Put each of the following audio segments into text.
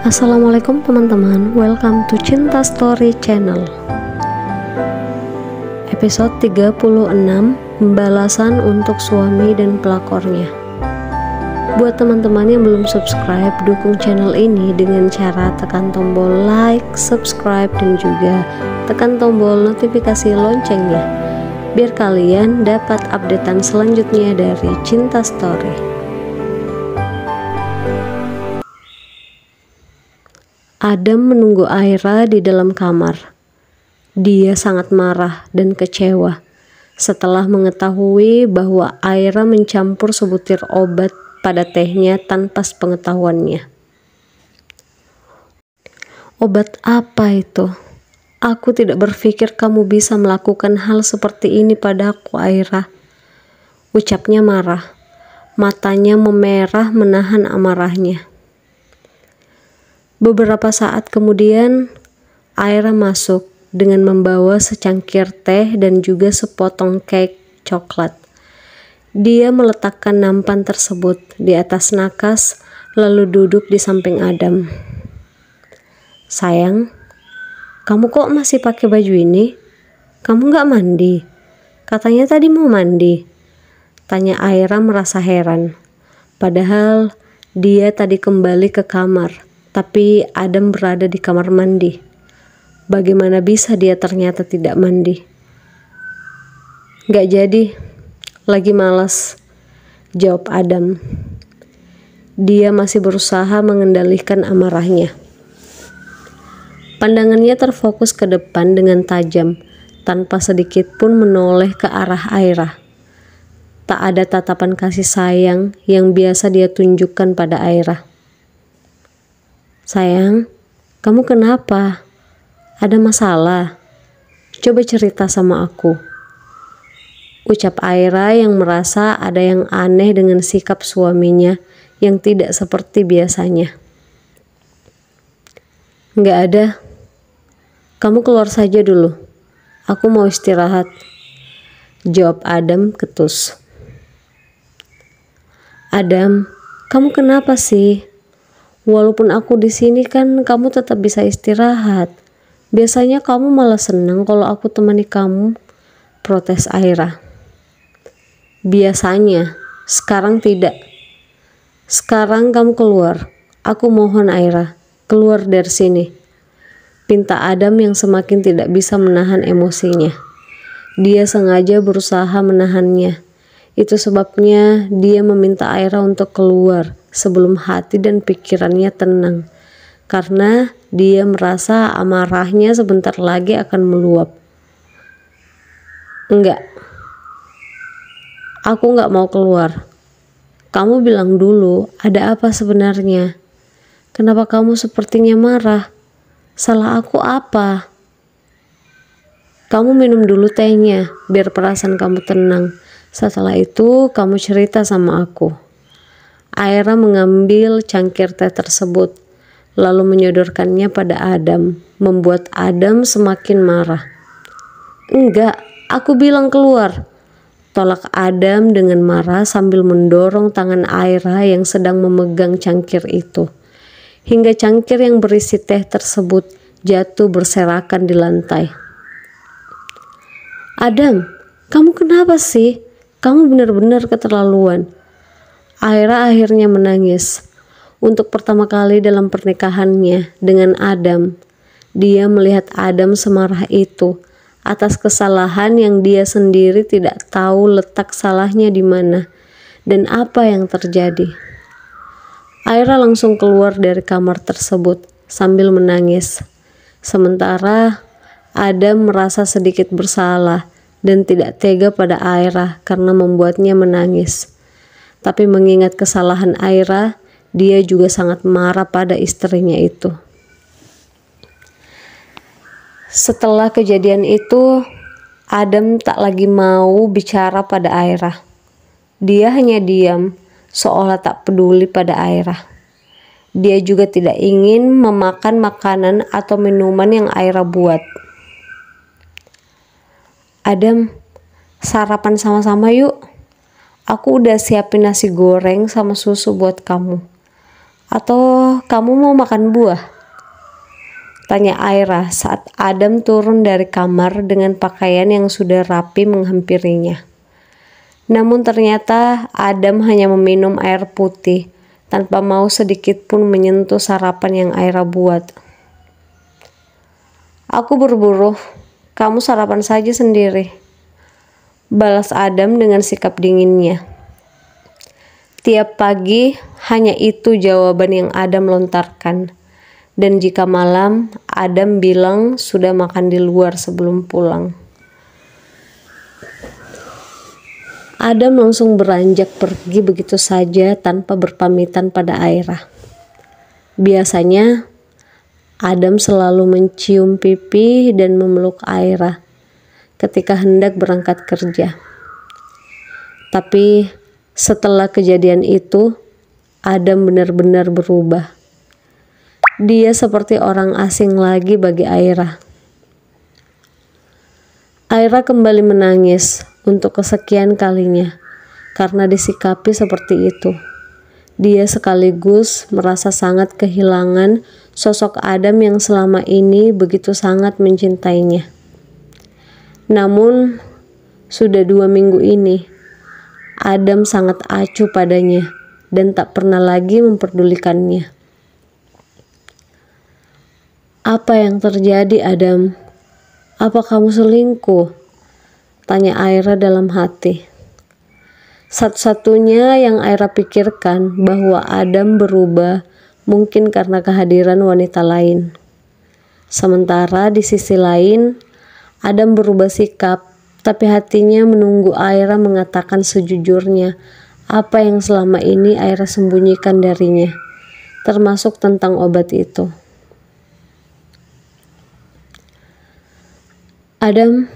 Assalamualaikum teman-teman, welcome to Cinta Story Channel. Episode 36, Pembalasan untuk suami dan pelakornya. Buat teman-teman yang belum subscribe, dukung channel ini dengan cara tekan tombol like, subscribe, dan juga tekan tombol notifikasi loncengnya, biar kalian dapat updatean selanjutnya dari Cinta Story. Adam menunggu Aira di dalam kamar. Dia sangat marah dan kecewa setelah mengetahui bahwa Aira mencampur sebutir obat pada tehnya tanpa sepengetahuannya. Obat apa itu? Aku tidak berpikir kamu bisa melakukan hal seperti ini padaku, Aira. Ucapnya marah. Matanya memerah menahan amarahnya. Beberapa saat kemudian, Aira masuk dengan membawa secangkir teh dan juga sepotong cake coklat. Dia meletakkan nampan tersebut di atas nakas, lalu duduk di samping Adam. Sayang, kamu kok masih pakai baju ini? Kamu gak mandi? Katanya tadi mau mandi. Tanya Aira merasa heran. Padahal dia tadi kembali ke kamar. Tapi Adam berada di kamar mandi. Bagaimana bisa dia ternyata tidak mandi? Gak jadi, lagi malas, jawab Adam. Dia masih berusaha mengendalikan amarahnya. Pandangannya terfokus ke depan dengan tajam, tanpa sedikit pun menoleh ke arah Aira. Tak ada tatapan kasih sayang yang biasa dia tunjukkan pada Aira. Sayang, kamu kenapa? Ada masalah? Coba cerita sama aku. Ucap Aira yang merasa ada yang aneh dengan sikap suaminya yang tidak seperti biasanya. Nggak ada. Kamu keluar saja dulu. Aku mau istirahat. Jawab Adam ketus. Adam, kamu kenapa sih? Walaupun aku di sini kan kamu tetap bisa istirahat. Biasanya kamu malah senang kalau aku temani kamu, protes Aira. Biasanya, sekarang tidak. Sekarang kamu keluar. Aku mohon Aira, keluar dari sini. Pinta Adam yang semakin tidak bisa menahan emosinya. Dia sengaja berusaha menahannya. Itu sebabnya dia meminta Aira untuk keluar sebelum hati dan pikirannya tenang, karena dia merasa amarahnya sebentar lagi akan meluap. Enggak, aku enggak mau keluar. Kamu bilang dulu, ada apa sebenarnya? Kenapa kamu sepertinya marah? Salah aku apa? Kamu minum dulu tehnya, biar perasaan kamu tenang. Setelah itu, kamu cerita sama aku. Aira mengambil cangkir teh tersebut, lalu menyodorkannya pada Adam, membuat Adam semakin marah. Enggak, aku bilang keluar. Tolak Adam dengan marah sambil mendorong tangan Aira yang sedang memegang cangkir itu. Hingga cangkir yang berisi teh tersebut jatuh berserakan di lantai. Adam, kamu kenapa sih? Kamu benar-benar keterlaluan. Aira akhirnya menangis. Untuk pertama kali dalam pernikahannya dengan Adam, dia melihat Adam semarah itu atas kesalahan yang dia sendiri tidak tahu letak salahnya di mana dan apa yang terjadi. Aira langsung keluar dari kamar tersebut sambil menangis. Sementara Adam merasa sedikit bersalah dan tidak tega pada Aira karena membuatnya menangis. Tapi mengingat kesalahan Aira, dia juga sangat marah pada istrinya itu. Setelah kejadian itu, Adam tak lagi mau bicara pada Aira. Dia hanya diam, seolah tak peduli pada Aira. Dia juga tidak ingin memakan makanan atau minuman yang Aira buat. Adam, sarapan sama-sama yuk. Aku udah siapin nasi goreng sama susu buat kamu. Atau kamu mau makan buah? Tanya Aira saat Adam turun dari kamar dengan pakaian yang sudah rapi menghampirinya. Namun ternyata Adam hanya meminum air putih tanpa mau sedikit pun menyentuh sarapan yang Aira buat. Aku berburu, kamu sarapan saja sendiri, balas Adam dengan sikap dinginnya. Tiap pagi hanya itu jawaban yang Adam lontarkan. Dan jika malam, Adam bilang sudah makan di luar sebelum pulang. Adam langsung beranjak pergi begitu saja tanpa berpamitan pada Aira. Biasanya, Adam selalu mencium pipi dan memeluk Aira ketika hendak berangkat kerja. Tapi setelah kejadian itu, Adam benar-benar berubah. Dia seperti orang asing lagi bagi Aira. Aira kembali menangis untuk kesekian kalinya karena disikapi seperti itu. Dia sekaligus merasa sangat kehilangan sosok Adam yang selama ini begitu sangat mencintainya. Namun, sudah 2 minggu ini, Adam sangat acuh padanya dan tak pernah lagi memperdulikannya. Apa yang terjadi, Adam? Apa kamu selingkuh? Tanya Aira dalam hati. Satu-satunya yang Aira pikirkan bahwa Adam berubah mungkin karena kehadiran wanita lain. Sementara di sisi lain, Adam berubah sikap, tapi hatinya menunggu Aira mengatakan sejujurnya apa yang selama ini Aira sembunyikan darinya, termasuk tentang obat itu. Adam,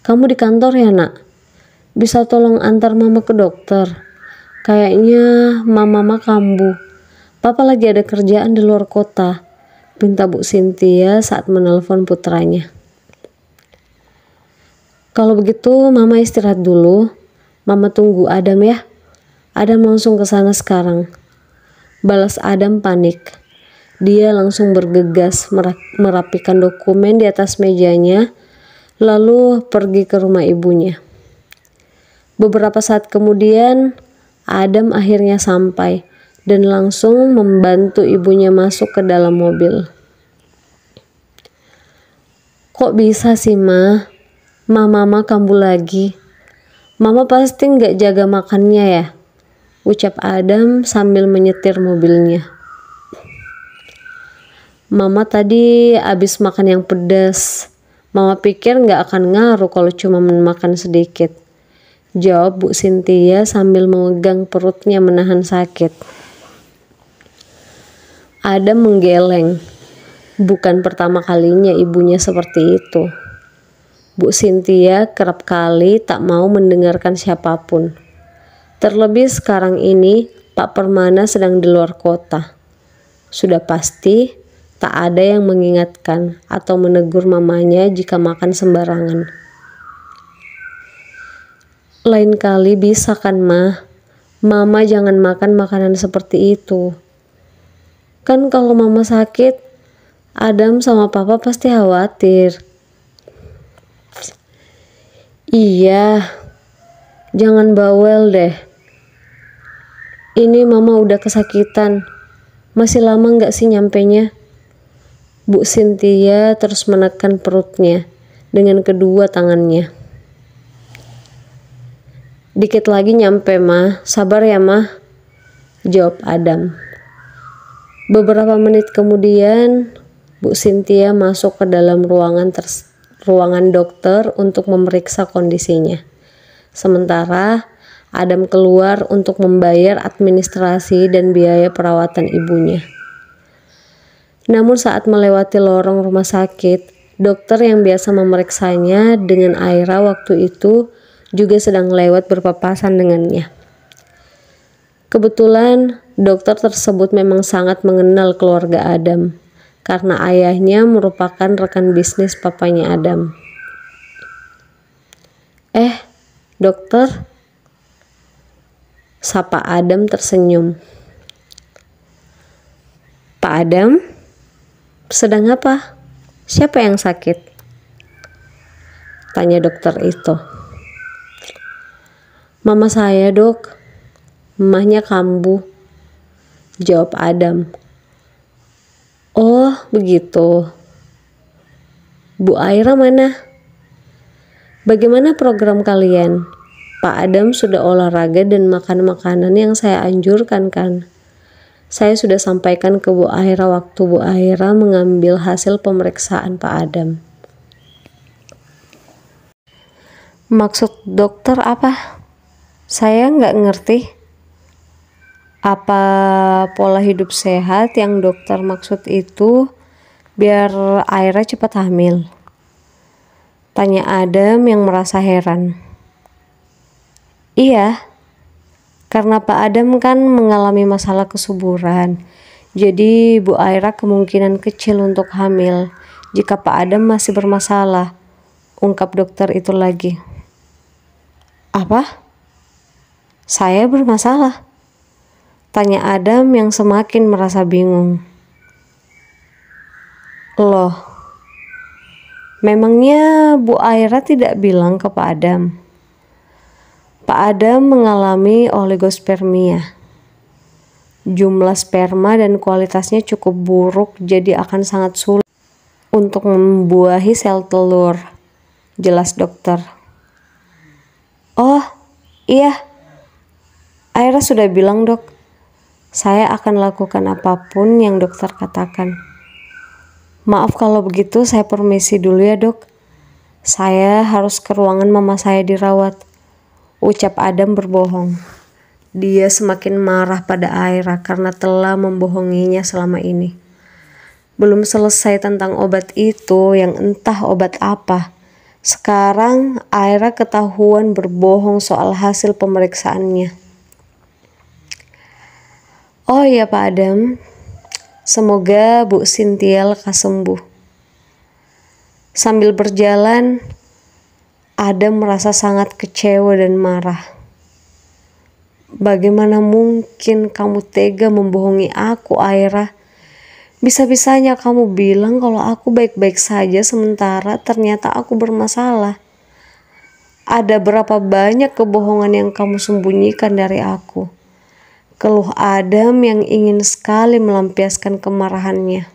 kamu di kantor ya nak? Bisa tolong antar mama ke dokter? Kayaknya mama kambuh. Papa lagi ada kerjaan di luar kota, pinta Bu Cynthia saat menelpon putranya. Kalau begitu mama istirahat dulu, mama tunggu Adam ya. Adam langsung ke sana sekarang. Balas Adam panik. Dia langsung bergegas merapikan dokumen di atas mejanya, lalu pergi ke rumah ibunya. Beberapa saat kemudian, Adam akhirnya sampai dan langsung membantu ibunya masuk ke dalam mobil. Kok bisa sih, Ma? Mama kambuh lagi. Mama pasti nggak jaga makannya ya? Ucap Adam sambil menyetir mobilnya. Mama tadi abis makan yang pedas. Mama pikir nggak akan ngaruh kalau cuma makan sedikit. Jawab Bu Cynthia sambil memegang perutnya menahan sakit. Adam menggeleng. Bukan pertama kalinya ibunya seperti itu. Bu Cynthia kerap kali tak mau mendengarkan siapapun. Terlebih sekarang ini Pak Permana sedang di luar kota. Sudah pasti tak ada yang mengingatkan atau menegur mamanya jika makan sembarangan. Lain kali bisa kan, Ma? Mama jangan makan makanan seperti itu. Kan kalau mama sakit, Adam sama papa pasti khawatir. Iya, jangan bawel deh. Ini mama udah kesakitan. Masih lama gak sih nyampenya? Bu Cynthia terus menekan perutnya dengan kedua tangannya. Dikit lagi nyampe, Ma. Sabar ya, Ma. Jawab Adam. Beberapa menit kemudian, Bu Cynthia masuk ke dalam ruangan dokter untuk memeriksa kondisinya. Sementara Adam keluar untuk membayar administrasi dan biaya perawatan ibunya. Namun saat melewati lorong rumah sakit, dokter yang biasa memeriksanya dengan Aira waktu itu juga sedang lewat berpapasan dengannya. Kebetulan dokter tersebut memang sangat mengenal keluarga Adam, karena ayahnya merupakan rekan bisnis papanya Adam. Dokter? Sapa Adam tersenyum. Pak Adam, sedang apa? Siapa yang sakit? Tanya dokter itu. Mama saya, Dok. Mamahnya kambuh. Jawab Adam. Oh, begitu. Bu Aira mana? Bagaimana program kalian? Pak Adam sudah olahraga dan makan makanan yang saya anjurkan kan? Saya sudah sampaikan ke Bu Aira waktu Bu Aira mengambil hasil pemeriksaan Pak Adam. Maksud dokter apa? Saya nggak ngerti. Apa pola hidup sehat yang dokter maksud itu biar Aira cepat hamil? Tanya Adam yang merasa heran. Iya, karena Pak Adam kan mengalami masalah kesuburan. Jadi Bu Aira kemungkinan kecil untuk hamil jika Pak Adam masih bermasalah, ungkap dokter itu lagi. Apa? Saya bermasalah? Tanya Adam yang semakin merasa bingung. Loh, memangnya Bu Aira tidak bilang ke Pak Adam? Pak Adam mengalami oligospermia. Jumlah sperma dan kualitasnya cukup buruk, jadi akan sangat sulit untuk membuahi sel telur, jelas dokter. Oh, iya. Aira sudah bilang, Dok. Saya akan lakukan apapun yang dokter katakan. Maaf kalau begitu, saya permisi dulu ya, Dok. Saya harus ke ruangan mama saya dirawat, ucap Adam berbohong. Dia semakin marah pada Aira karena telah membohonginya selama ini. Belum selesai tentang obat itu yang entah obat apa. Sekarang Aira ketahuan berbohong soal hasil pemeriksaannya. Oh iya Pak Adam, semoga Bu Cynthia lekas sembuh. Sambil berjalan, Adam merasa sangat kecewa dan marah. Bagaimana mungkin kamu tega membohongi aku, Aira? Bisa-bisanya kamu bilang kalau aku baik-baik saja sementara ternyata aku bermasalah. Ada berapa banyak kebohongan yang kamu sembunyikan dari aku? Keluh Adam yang ingin sekali melampiaskan kemarahannya.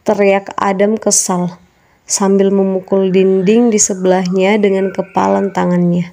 Teriak Adam kesal sambil memukul dinding di sebelahnya dengan kepalan tangannya.